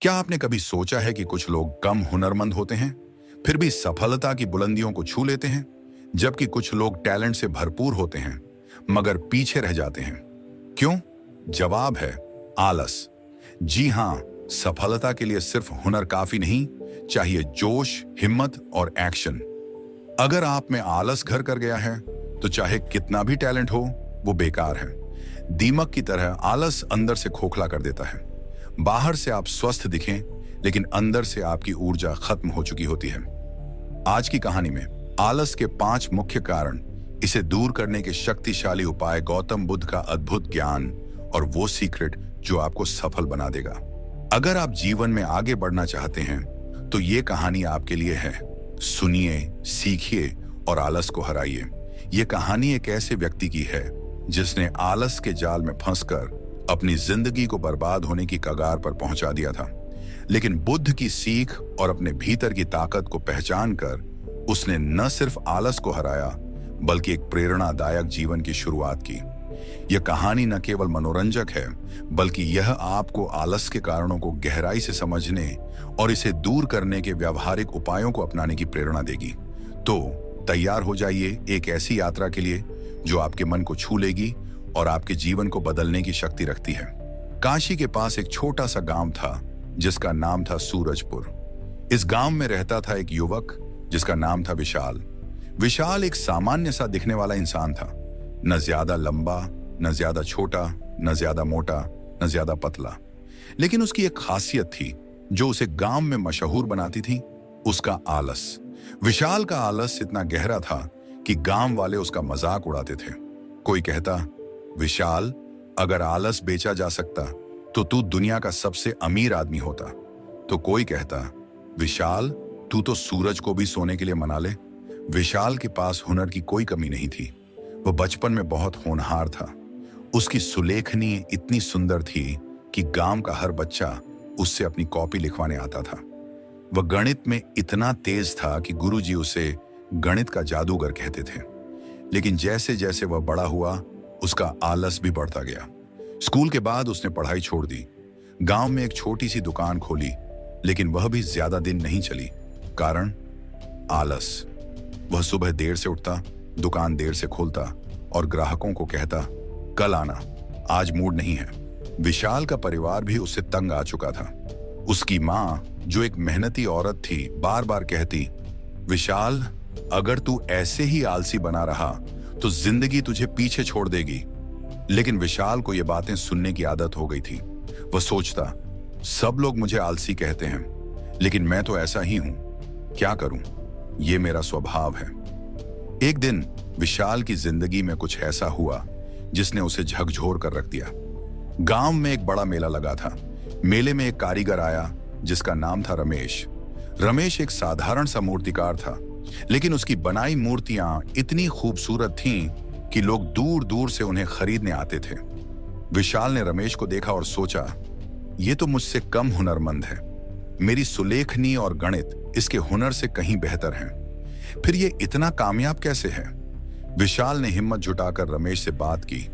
क्या आपने कभी सोचा है कि कुछ लोग कम हुनरमंद होते हैं, फिर भी सफलता की बुलंदियों को छू लेते हैं, जबकि कुछ लोग टैलेंट से भरपूर होते हैं, मगर पीछे रह जाते हैं? क्यों? जवाब है आलस। जी हां, सफलता के लिए सिर्फ हुनर काफी नहीं, चाहिए जोश, हिम्मत और एक्शन। अगर आप में आलस घर कर गया है, तो चाहे कितना भी टैलेंट हो, वो बेकार है। दीमक की तरह आलस अंदर से खोखला कर देता है। बाहर से आप स्वस्थ दिखें, लेकिन अंदर से आपकी ऊर्जा खत्म हो चुकी होती है। आज की कहानी में आलस के 5 मुख्य कारण, इसे दूर करने के शक्तिशाली उपाय, गौतम बुद्ध का अद्भुत ज्ञान और वो सीक्रेट जो आपको सफल बना देगा। अगर आप जीवन में आगे बढ़ना चाहते हैं, तो ये कहानी आपके लिए है। सुनिए, सीखिए और आलस को हराइए। ये कहानी एक ऐसे व्यक्ति की है जिसने आलस के जाल में फंसकर अपनी जिंदगी को बर्बाद होने की कगार पर पहुंचा दिया था। लेकिन बुद्ध की सीख और अपने भीतर की ताकत को पहचान कर उसने न सिर्फ आलस को हराया, बल्कि एक प्रेरणादायक जीवन की शुरुआत की। यह कहानी न केवल मनोरंजक है, बल्कि यह आपको आलस के कारणों को गहराई से समझने और इसे दूर करने के व्यावहारिक उपायों को अपनाने की प्रेरणा देगी। तो तैयार हो जाइए एक ऐसी यात्रा के लिए जो आपके मन को छू लेगी और आपके जीवन को बदलने की शक्ति रखती है। काशी के पास एक छोटा सा गांव था जिसका नाम था सूरजपुर। इस गांव में रहता था एक युवक जिसका नाम था विशाल। विशाल एक सामान्य सा दिखने वाला इंसान था, न ज्यादा लंबा, न ज्यादा छोटा, न ज्यादा मोटा, न ज्यादा पतला। लेकिन उसकी एक खासियत थी जो उसे गांव में मशहूर बनाती थी, उसका आलस। विशाल का आलस इतना गहरा था कि गांव वाले उसका मजाक उड़ाते थे। कोई कहता, विशाल, अगर आलस बेचा जा सकता तो तू दुनिया का सबसे अमीर आदमी होता। तो कोई कहता, विशाल, तू तो सूरज को भी सोने के लिए मना ले। विशाल के पास हुनर की कोई कमी नहीं थी। वह बचपन में बहुत होनहार था। उसकी सुलेखनी इतनी सुंदर थी कि गांव का हर बच्चा उससे अपनी कॉपी लिखवाने आता था। वह गणित में इतना तेज था कि गुरुजी उसे गणित का जादूगर कहते थे। लेकिन जैसे जैसे वह बड़ा हुआ, उसका आलस भी बढ़ता गया। स्कूल के बाद उसने पढ़ाई छोड़ दी, गांव में एक छोटी सी दुकान खोली, लेकिन वह भी ज्यादा दिन नहीं चली। कारण? आलस। वह सुबह देर से उठता, दुकान देर से खोलता और ग्राहकों को कहता, कल आना, आज मूड नहीं है। विशाल का परिवार भी उससे तंग आ चुका था। उसकी माँ, जो एक मेहनती औरत थी, बार बार कहती, विशाल, अगर तू ऐसे ही आलसी बना रहा तो जिंदगी तुझे पीछे छोड़ देगी। लेकिन विशाल को ये बातें सुनने की आदत हो गई थी। वह सोचता, सब लोग मुझे आलसी कहते हैं, लेकिन मैं तो ऐसा ही हूं। क्या करूं? ये मेरा स्वभाव है। एक दिन विशाल की जिंदगी में कुछ ऐसा हुआ जिसने उसे झकझोर कर रख दिया। गांव में एक बड़ा मेला लगा था। मेले में एक कारीगर आया जिसका नाम था रमेश। रमेश एक साधारण सा मूर्तिकार था, लेकिन उसकी बनाई मूर्तियां इतनी खूबसूरत थीं कि लोग दूर दूर से उन्हें खरीदने आते थे। विशाल ने रमेश को देखा और सोचा, ये तो मुझसे कम हुनरमंद है। मेरी सुलेखनी और गणित इसके हुनर से कहीं बेहतर हैं। फिर ये इतना कामयाब कैसे है? विशाल ने हिम्मत जुटाकर रमेश से बात की।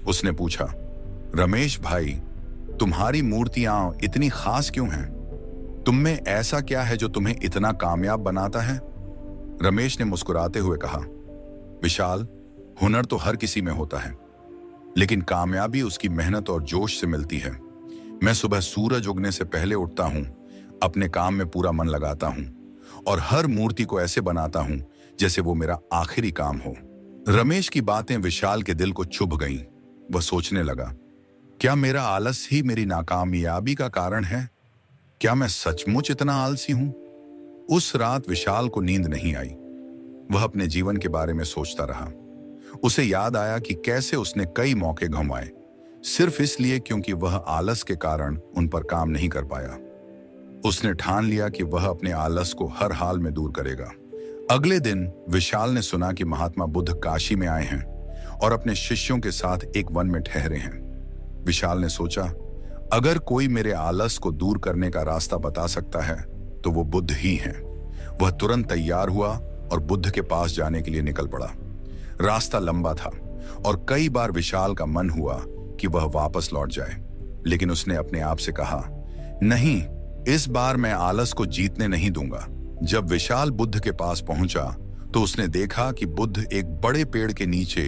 उसने पूछा, रमेश भाई, तुम्हारी मूर्तियां इतनी खास क्यों हैं? तुम में ऐसा क्या है जो तुम्हें इतना कामयाब बनाता है? रमेश ने मुस्कुराते हुए कहा, विशाल, हुनर तो हर किसी में होता है, लेकिन कामयाबी उसकी मेहनत और जोश से मिलती है। मैं सुबह सूरज उगने से पहले उठता हूं, अपने काम में पूरा मन लगाता हूं और हर मूर्ति को ऐसे बनाता हूं जैसे वो मेरा आखिरी काम हो। रमेश की बातें विशाल के दिल को चुभ गईं। वह सोचने लगा, क्या मेरा आलस ही मेरी नाकामयाबी का कारण है? क्या मैं सचमुच इतना आलसी हूं? उस रात विशाल को नींद नहीं आई। वह अपने जीवन के बारे में सोचता रहा। उसे याद आया कि कैसे उसने कई मौके गंवाए, सिर्फ इसलिए क्योंकि वह आलस के कारण उन पर काम नहीं कर पाया। उसने ठान लिया कि वह अपने आलस को हर हाल में दूर करेगा। अगले दिन विशाल ने सुना कि महात्मा बुद्ध काशी में आए हैं और अपने शिष्यों के साथ एक वन में ठहरे हैं। विशाल ने सोचा, अगर कोई मेरे आलस को दूर करने का रास्ता बता सकता है तो वो बुद्ध ही हैं। वह तुरंत तैयार हुआ और बुद्ध के पास जाने के लिए निकल पड़ा। रास्ता लंबा था और कई बार विशाल का मन हुआ कि वह वापस लौट जाए, लेकिन उसने अपने आप से कहा, नहीं, इस बार मैं आलस को जीतने नहीं दूंगा। जब विशाल बुद्ध के पास पहुंचा तो उसने देखा कि बुद्ध एक बड़े पेड़ के नीचे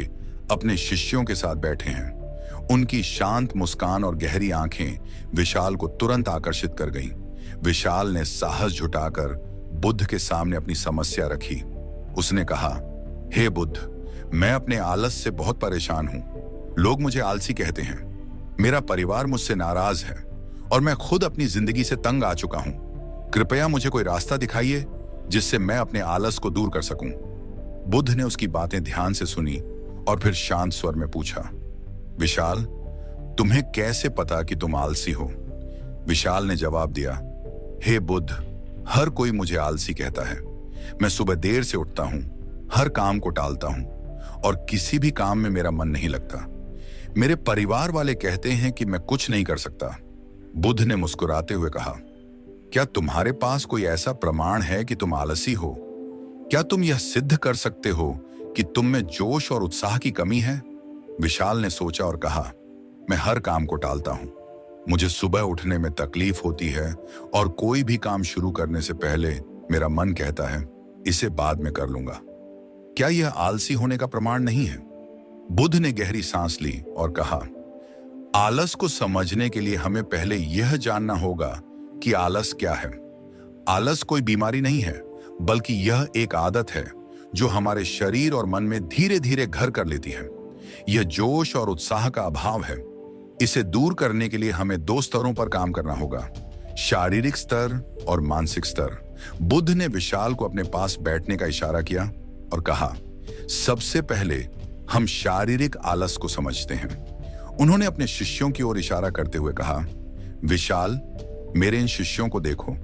अपने शिष्यों के साथ बैठे हैं। उनकी शांत मुस्कान और गहरी आंखें विशाल को तुरंत आकर्षित कर गईं। विशाल ने साहस जुटाकर बुद्ध के सामने अपनी समस्या रखी। उसने कहा, हे बुद्ध, मैं अपने आलस से बहुत परेशान हूं। लोग मुझे आलसी कहते हैं, मेरा परिवार मुझसे नाराज है और मैं खुद अपनी जिंदगी से तंग आ चुका हूं। कृपया मुझे कोई रास्ता दिखाइए जिससे मैं अपने आलस को दूर कर सकूं। बुद्ध ने उसकी बातें ध्यान से सुनी और फिर शांत स्वर में पूछा, विशाल, तुम्हें कैसे पता कि तुम आलसी हो? विशाल ने जवाब दिया, हे बुद्ध, हर कोई मुझे आलसी कहता है। मैं सुबह देर से उठता हूं, हर काम को टालता हूं और किसी भी काम में मेरा मन नहीं लगता। मेरे परिवार वाले कहते हैं कि मैं कुछ नहीं कर सकता। बुद्ध ने मुस्कुराते हुए कहा, क्या तुम्हारे पास कोई ऐसा प्रमाण है कि तुम आलसी हो? क्या तुम यह सिद्ध कर सकते हो कि तुम में जोश और उत्साह की कमी है? विशाल ने सोचा और कहा, मैं हर काम को टालता हूं। मुझे सुबह उठने में तकलीफ होती है और कोई भी काम शुरू करने से पहले मेरा मन कहता है, इसे बाद में कर लूंगा। क्या यह आलसी होने का प्रमाण नहीं है? बुद्ध ने गहरी सांस ली और कहा, आलस को समझने के लिए हमें पहले यह जानना होगा कि आलस क्या है। आलस कोई बीमारी नहीं है, बल्कि यह एक आदत है जो हमारे शरीर और मन में धीरे धीरे घर कर लेती है। यह जोश और उत्साह का अभाव है। इसे दूर करने के लिए हमें 2 स्तरों पर काम करना होगा, शारीरिक स्तर और मानसिक स्तर। बुद्ध ने विशाल को अपने पास बैठने का इशारा किया और कहा, सबसे पहले हम शारीरिक आलस को समझते हैं। उन्होंने अपने शिष्यों की ओर इशारा करते हुए कहा, विशाल, मेरे इन शिष्यों को देखो।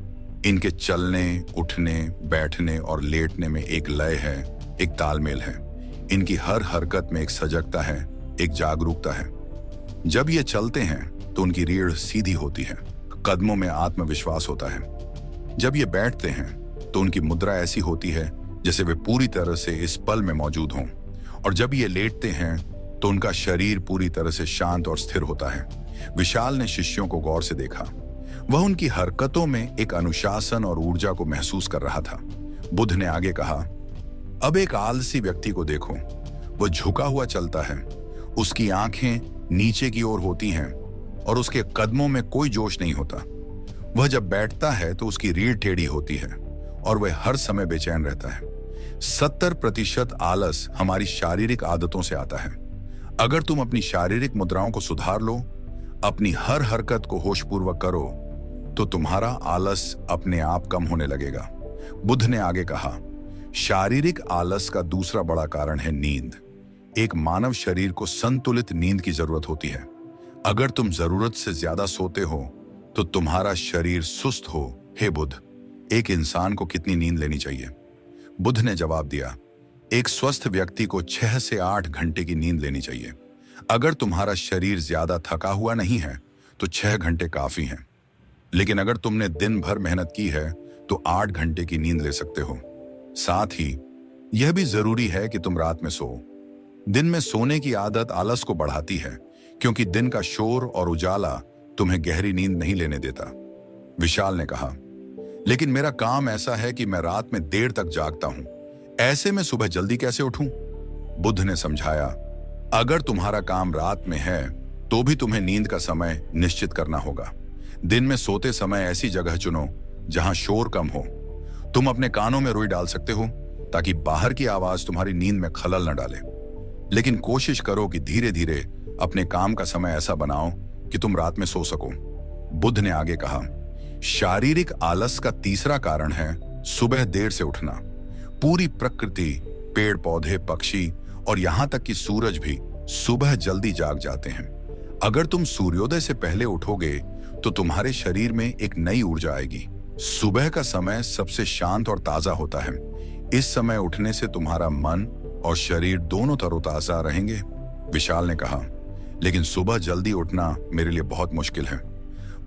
इनके चलने, उठने, बैठने और लेटने में एक लय है, एक तालमेल है। इनकी हर हरकत में एक सजगता है, एक जागरूकता है। जब ये चलते हैं तो उनकी रीढ़ सीधी होती है, कदमों में आत्मविश्वास होता है। जब ये बैठते हैं तो उनकी मुद्रा ऐसी होती है जैसे वे पूरी तरह से इस पल में मौजूद हों। और जब ये लेटते हैं तो उनका शरीर पूरी तरह से शांत और स्थिर होता है। विशाल ने शिष्यों को गौर से देखा। वह उनकी हरकतों में एक अनुशासन और ऊर्जा को महसूस कर रहा था। बुद्ध ने आगे कहा, अब एक आलसी व्यक्ति को देखो। वह झुका हुआ चलता है, उसकी आंखें नीचे की ओर होती हैं और उसके कदमों में कोई जोश नहीं होता। वह जब बैठता है तो उसकी रीढ़ टेढ़ी होती है और वह हर समय बेचैन रहता है। 70% आलस हमारी शारीरिक आदतों से आता है। अगर तुम अपनी शारीरिक मुद्राओं को सुधार लो, अपनी हर हरकत को होशपूर्वक करो, तो तुम्हारा आलस अपने आप कम होने लगेगा। बुद्ध ने आगे कहा, शारीरिक आलस का दूसरा बड़ा कारण है नींद। एक मानव शरीर को संतुलित नींद की जरूरत होती है। अगर तुम जरूरत से ज्यादा सोते हो तो तुम्हारा शरीर सुस्त हो। हे बुद्ध, एक इंसान को कितनी नींद लेनी चाहिए? बुद्ध ने जवाब दिया, एक स्वस्थ व्यक्ति को 6 से 8 घंटे की नींद लेनी चाहिए। अगर तुम्हारा शरीर ज्यादा थका हुआ नहीं है तो 6 घंटे काफी हैं। लेकिन अगर तुमने दिन भर मेहनत की है तो 8 घंटे की नींद ले सकते हो। साथ ही यह भी जरूरी है कि तुम रात में सो। दिन में सोने की आदत आलस को बढ़ाती है, क्योंकि दिन का शोर और उजाला तुम्हें गहरी नींद नहीं लेने देता। विशाल ने कहा, लेकिन मेरा काम ऐसा है कि मैं रात में देर तक जागता हूं। ऐसे में सुबह जल्दी कैसे उठूं? बुद्ध ने समझाया, अगर तुम्हारा काम रात में है तो भी तुम्हें नींद का समय निश्चित करना होगा। दिन में सोते समय ऐसी जगह चुनो जहां शोर कम हो। तुम अपने कानों में रुई डाल सकते हो ताकि बाहर की आवाज तुम्हारी नींद में खलल न डाले। लेकिन कोशिश करो कि धीरे धीरे अपने काम का समय ऐसा बनाओ कि तुम रात में सो सको। बुद्ध ने आगे कहा, शारीरिक आलस का तीसरा कारण है सुबह देर से उठना। पूरी प्रकृति, पेड़ पौधे, पक्षी और यहां तक कि सूरज भी सुबह जल्दी जाग जाते हैं। अगर तुम सूर्योदय से पहले उठोगे तो तुम्हारे शरीर में एक नई ऊर्जा आएगी। सुबह का समय सबसे शांत और ताजा होता है। इस समय उठने से तुम्हारा मन और शरीर दोनों तरोताजा रहेंगे। विशाल ने कहा, लेकिन सुबह जल्दी उठना मेरे लिए बहुत मुश्किल है।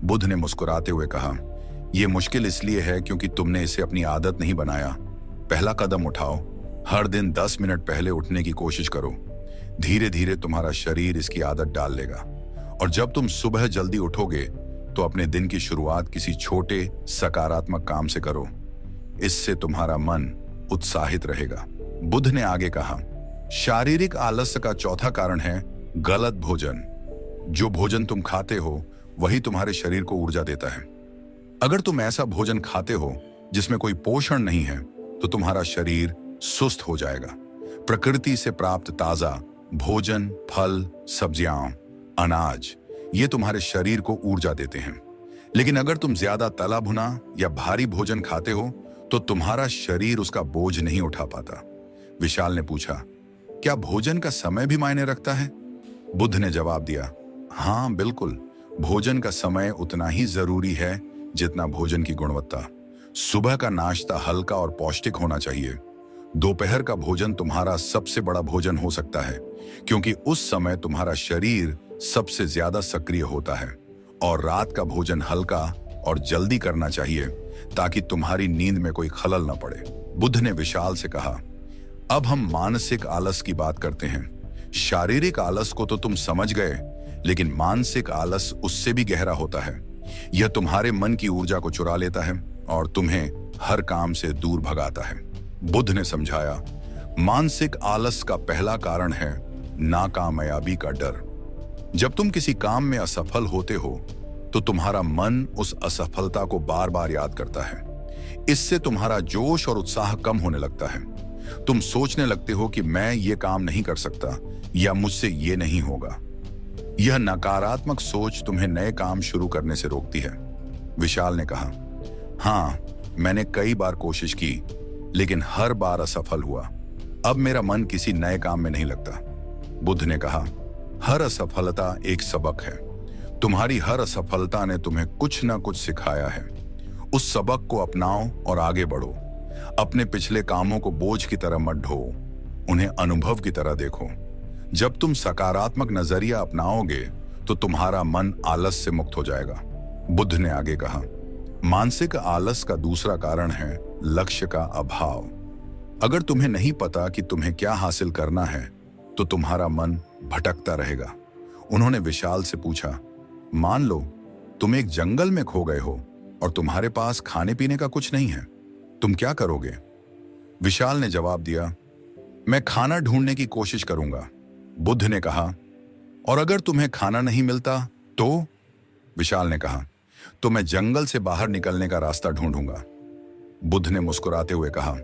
बुद्ध ने मुस्कुराते हुए कहा, यह मुश्किल इसलिए है क्योंकि तुमने इसे अपनी आदत नहीं बनाया। पहला कदम उठाओ, हर दिन 10 मिनट पहले उठने की कोशिश करो। धीरे धीरे तुम्हारा शरीर इसकी आदत डाल लेगा और जब तुम सुबह जल्दी उठोगे तो अपने दिन की शुरुआत किसी छोटे सकारात्मक काम से करो। इससे तुम्हारा मन उत्साहित रहेगा। बुद्ध ने आगे कहा, शारीरिक आलस्य का चौथा कारण है गलत भोजन। जो भोजन तुम खाते हो वही तुम्हारे शरीर को ऊर्जा देता है। अगर तुम ऐसा भोजन खाते हो जिसमें कोई पोषण नहीं है तो तुम्हारा शरीर सुस्त हो जाएगा। प्रकृति से प्राप्त ताजा भोजन, फल, सब्जियां, अनाज, ये तुम्हारे शरीर को ऊर्जा देते हैं। लेकिन अगर तुम ज्यादा तला भुना या भारी भोजन खाते हो तो तुम्हारा शरीर उसका बोझ नहीं उठा पाता। विशाल ने पूछा, क्या भोजन का समय भी मायने रखता है? बुद्ध ने जवाब दिया, हाँ बिल्कुल, भोजन का समय उतना ही जरूरी है जितना भोजन की गुणवत्ता। सुबह का नाश्ता हल्का और पौष्टिक होना चाहिए। दोपहर का भोजन तुम्हारा सबसे बड़ा भोजन हो सकता है, क्योंकि उस समय तुम्हारा शरीर सबसे ज्यादा सक्रिय होता है। और रात का भोजन हल्का और जल्दी करना चाहिए ताकि तुम्हारी नींद में कोई खलल न पड़े। बुद्ध ने विशाल से कहा, अब हम मानसिक आलस की बात करते हैं। शारीरिक आलस को तो तुम समझ गए, लेकिन मानसिक आलस उससे भी गहरा होता है। यह तुम्हारे मन की ऊर्जा को चुरा लेता है और तुम्हें हर काम से दूर भगाता है। बुद्ध ने समझाया, मानसिक आलस का पहला कारण है नाकामयाबी का डर। जब तुम किसी काम में असफल होते हो तो तुम्हारा मन उस असफलता को बार बार याद करता है। इससे तुम्हारा जोश और उत्साह कम होने लगता है। तुम सोचने लगते हो कि मैं ये काम नहीं कर सकता या मुझसे ये नहीं होगा। यह नकारात्मक सोच तुम्हें नए काम शुरू करने से रोकती है। विशाल ने कहा, हाँ, मैंने कई बार कोशिश की लेकिन हर बार असफल हुआ। अब मेरा मन किसी नए काम में नहीं लगता। बुद्ध ने कहा, हर असफलता एक सबक है। तुम्हारी हर असफलता ने तुम्हें कुछ ना कुछ सिखाया है। उस सबक को अपनाओ और आगे बढ़ो। अपने पिछले कामों को बोझ की तरह मत ढो, उन्हें अनुभव की तरह देखो। जब तुम सकारात्मक नजरिया अपनाओगे तो तुम्हारा मन आलस से मुक्त हो जाएगा। बुद्ध ने आगे कहा, मानसिक आलस का दूसरा कारण है लक्ष्य का अभाव। अगर तुम्हें नहीं पता कि तुम्हें क्या हासिल करना है तो तुम्हारा मन भटकता रहेगा। उन्होंने विशाल से पूछा, मान लो तुम एक जंगल में खो गए हो और तुम्हारे पास खाने पीने का कुछ नहीं है, तुम क्या करोगे? विशाल ने जवाब दिया, मैं खाना ढूंढने की कोशिश करूंगा। बुद्ध ने कहा, और अगर तुम्हें खाना नहीं मिलता तो? विशाल ने कहा, तो मैं जंगल से बाहर निकलने का रास्ता ढूंढूंगा। बुद्ध ने मुस्कुराते हुए कहा,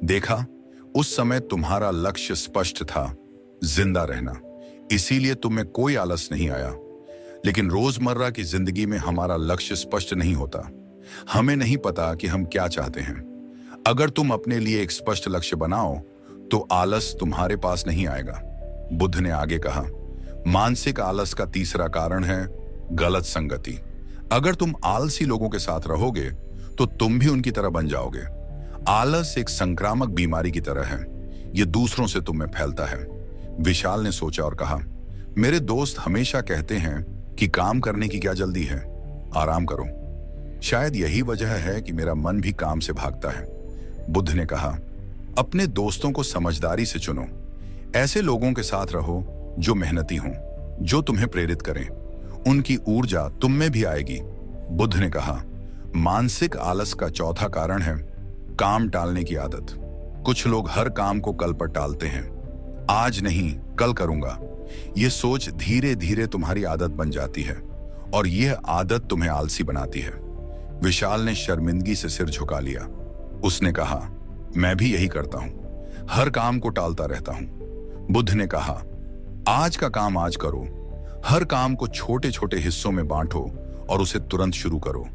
देखा, उस समय तुम्हारा लक्ष्य स्पष्ट था, जिंदा रहना। इसीलिए तुम्हें कोई आलस नहीं आया। लेकिन रोजमर्रा की जिंदगी में हमारा लक्ष्य स्पष्ट नहीं होता। हमें नहीं पता कि हम क्या चाहते हैं। अगर तुम अपने लिए एक स्पष्ट लक्ष्य बनाओ तो आलस तुम्हारे पास नहीं आएगा। बुद्ध ने आगे कहा, मानसिक आलस का तीसरा कारण है गलत संगति। अगर तुम आलसी लोगों के साथ रहोगे तो तुम भी उनकी तरह बन जाओगे। आलस एक संक्रामक बीमारी की तरह है, यह दूसरों से तुम में फैलता है। विशाल ने सोचा और कहा, मेरे दोस्त हमेशा कहते हैं कि काम करने की क्या जल्दी है, आराम करो। शायद यही वजह है कि मेरा मन भी काम से भागता है। बुद्ध ने कहा, अपने दोस्तों को समझदारी से चुनो। ऐसे लोगों के साथ रहो जो मेहनती हों, जो तुम्हें प्रेरित करें। उनकी ऊर्जा तुम में भी आएगी। बुद्ध ने कहा, मानसिक आलस का चौथा कारण है काम टालने की आदत। कुछ लोग हर काम को कल पर टालते हैं। आज नहीं, कल करूंगा। यह सोच धीरे धीरे तुम्हारी आदत बन जाती है और यह आदत तुम्हें आलसी बनाती है। विशाल ने शर्मिंदगी से सिर झुका लिया। उसने कहा, मैं भी यही करता हूं, हर काम को टालता रहता हूं। बुद्ध ने कहा, आज का काम आज करो। हर काम को छोटे छोटे हिस्सों में बांटो और उसे तुरंत शुरू करो।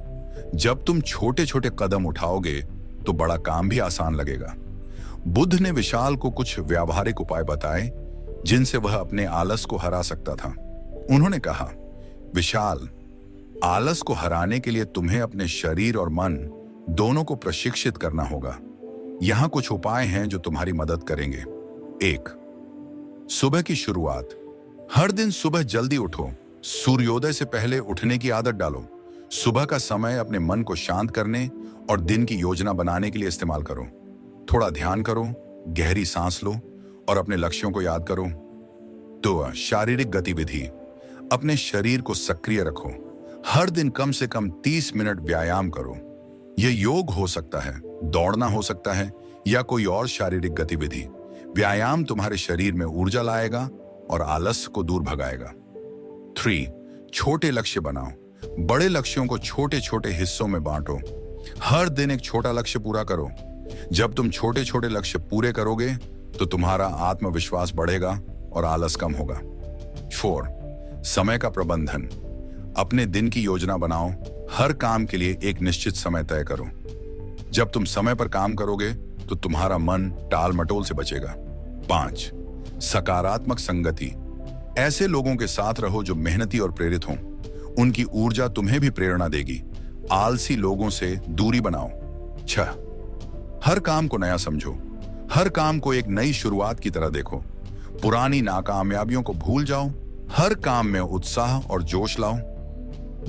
जब तुम छोटे छोटे कदम उठाओगे तो बड़ा काम भी आसान लगेगा। बुद्ध ने विशाल को कुछ व्यावहारिक उपाय बताए जिनसे वह अपने आलस को हरा सकता था। उन्होंने कहा, विशाल, आलस को हराने के लिए तुम्हें अपने शरीर और मन दोनों को प्रशिक्षित करना होगा। यहां कुछ उपाय हैं जो तुम्हारी मदद करेंगे। 1. सुबह की शुरुआत। हर दिन सुबह जल्दी उठो। सूर्योदय से पहले उठने की आदत डालो। सुबह का समय अपने मन को शांत करने और दिन की योजना बनाने के लिए इस्तेमाल करो। थोड़ा ध्यान करो, गहरी सांस लो और अपने लक्ष्यों को याद करो। 2. शारीरिक गतिविधि। अपने शरीर को सक्रिय रखो। हर दिन कम से कम 30 मिनट व्यायाम करो। यह योग हो सकता है, दौड़ना हो सकता है, या कोई और शारीरिक गतिविधि। व्यायाम तुम्हारे शरीर में ऊर्जा लाएगा और आलस को दूर भगाएगा। 3. छोटे लक्ष्य बनाओ। बड़े लक्ष्यों को छोटे छोटे हिस्सों में बांटो। हर दिन एक छोटा लक्ष्य पूरा करो। जब तुम छोटे छोटे लक्ष्य पूरे करोगे तो तुम्हारा आत्मविश्वास बढ़ेगा और आलस कम होगा। 4. समय का प्रबंधन। अपने दिन की योजना बनाओ। हर काम के लिए एक निश्चित समय तय करो। जब तुम समय पर काम करोगे तो तुम्हारा मन टाल मटोल से बचेगा। 5. सकारात्मक संगति। ऐसे लोगों के साथ रहो जो मेहनती और प्रेरित हों। उनकी ऊर्जा तुम्हें भी प्रेरणा देगी। आलसी लोगों से दूरी बनाओ। 6. हर काम को नया समझो। हर काम को एक नई शुरुआत की तरह देखो। पुरानी नाकामयाबियों को भूल जाओ। हर काम में उत्साह और जोश लाओ।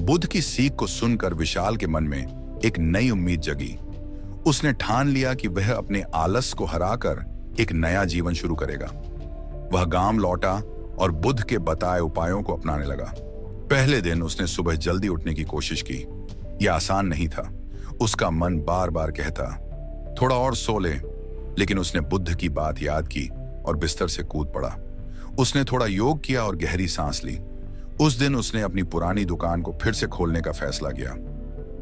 बुद्ध की सीख को सुनकर विशाल के मन में एक नई उम्मीद जगी। उसने ठान लिया कि वह अपने आलस को हराकर एक नया जीवन शुरू करेगा। वह गांव लौटा और बुद्ध के बताए उपायों को अपनाने लगा। पहले दिन उसने सुबह जल्दी उठने की कोशिश की। यह आसान नहीं था। उसका मन बार बार कहता, थोड़ा और सो ले, लेकिन उसने बुद्ध की बात याद की और बिस्तर से कूद पड़ा। उसने थोड़ा योग किया और गहरी सांस ली। उस दिन उसने अपनी पुरानी दुकान को फिर से खोलने का फैसला किया।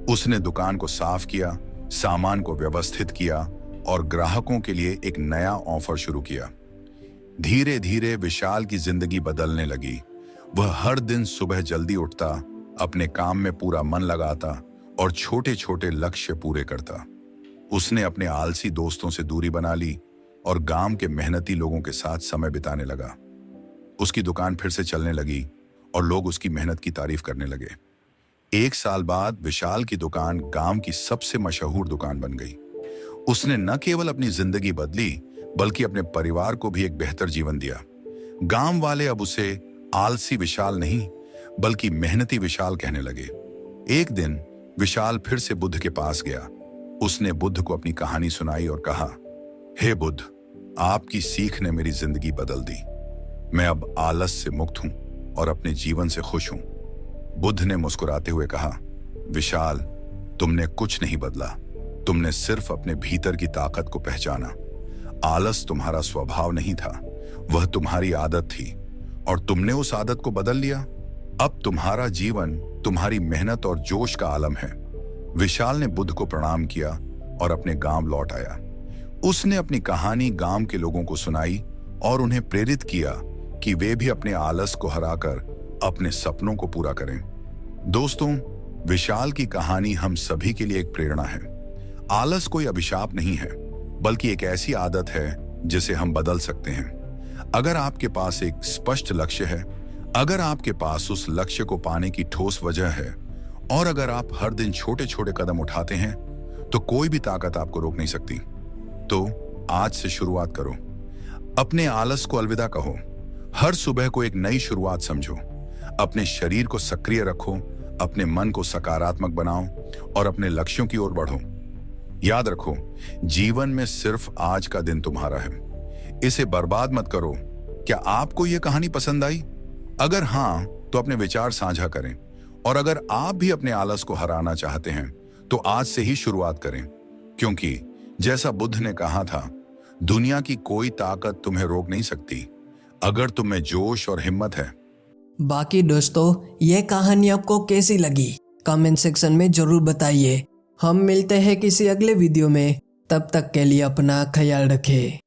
उसने दुकान को साफ किया, सामान को व्यवस्थित किया और ग्राहकों के लिए एक नया ऑफर शुरू किया। धीरे धीरे विशाल की जिंदगी बदलने लगी। वह हर दिन सुबह जल्दी उठता, अपने काम में पूरा मन लगाता और छोटे छोटे लक्ष्य पूरे करता। उसने अपने आलसी दोस्तों से दूरी बना ली और गांव के मेहनती लोगों के साथ समय बिताने लगा। उसकी दुकान फिर से चलने लगी और लोग उसकी मेहनत की तारीफ करने लगे। 1 साल बाद विशाल की दुकान गांव की सबसे मशहूर दुकान बन गई। उसने न केवल अपनी जिंदगी बदली, बल्कि अपने परिवार को भी एक बेहतर जीवन दिया। गांव वाले अब उसे आलसी विशाल नहीं, बल्कि मेहनती विशाल कहने लगे। एक दिन विशाल फिर से बुद्ध के पास गया। उसने बुद्ध को अपनी कहानी सुनाई और कहा, हे बुद्ध, आपकी सीख ने मेरी जिंदगी बदल दी। मैं अब आलस से मुक्त हूं और अपने जीवन से खुश हूं। बुद्ध ने मुस्कुराते हुए कहा, विशाल, तुमने कुछ नहीं बदला। तुमने सिर्फ अपने भीतर की ताकत को पहचाना। आलस तुम्हारा स्वभाव नहीं था, वह तुम्हारी आदत थी और तुमने उस आदत को बदल लिया। अब तुम्हारा जीवन तुम्हारी मेहनत और जोश का आलम है। विशाल ने बुद्ध को प्रणाम किया और अपने गांव लौट आया। उसने अपनी कहानी गांव के लोगों को सुनाई और उन्हें प्रेरित किया कि वे भी अपने आलस को हराकर अपने सपनों को पूरा करें। दोस्तों, विशाल की कहानी हम सभी के लिए एक प्रेरणा है। आलस कोई अभिशाप नहीं है, बल्कि एक ऐसी आदत है जिसे हम बदल सकते हैं। अगर आपके पास एक स्पष्ट लक्ष्य है, अगर आपके पास उस लक्ष्य को पाने की ठोस वजह है और अगर आप हर दिन छोटे छोटे कदम उठाते हैं, तो कोई भी ताकत आपको रोक नहीं सकती। तो आज से शुरुआत करो। अपने आलस को अलविदा कहो। हर सुबह को एक नई शुरुआत समझो। अपने शरीर को सक्रिय रखो, अपने मन को सकारात्मक बनाओ और अपने लक्ष्यों की ओर बढ़ो। याद रखो, जीवन में सिर्फ आज का दिन तुम्हारा है। इसे बर्बाद मत करो। क्या आपको यह कहानी पसंद आई? अगर हाँ, तो अपने विचार साझा करें और अगर आप भी अपने आलस को हराना चाहते हैं तो आज से ही शुरुआत करें, क्योंकि जैसा बुद्ध ने कहा था, दुनिया की कोई ताकत तुम्हें रोक नहीं सकती अगर तुम्हें जोश और हिम्मत है। बाकी दोस्तों, ये कहानी आपको कैसी लगी कमेंट सेक्शन में जरूर बताइए। हम मिलते हैं किसी अगले वीडियो में। तब तक के लिए अपना ख्याल रखें।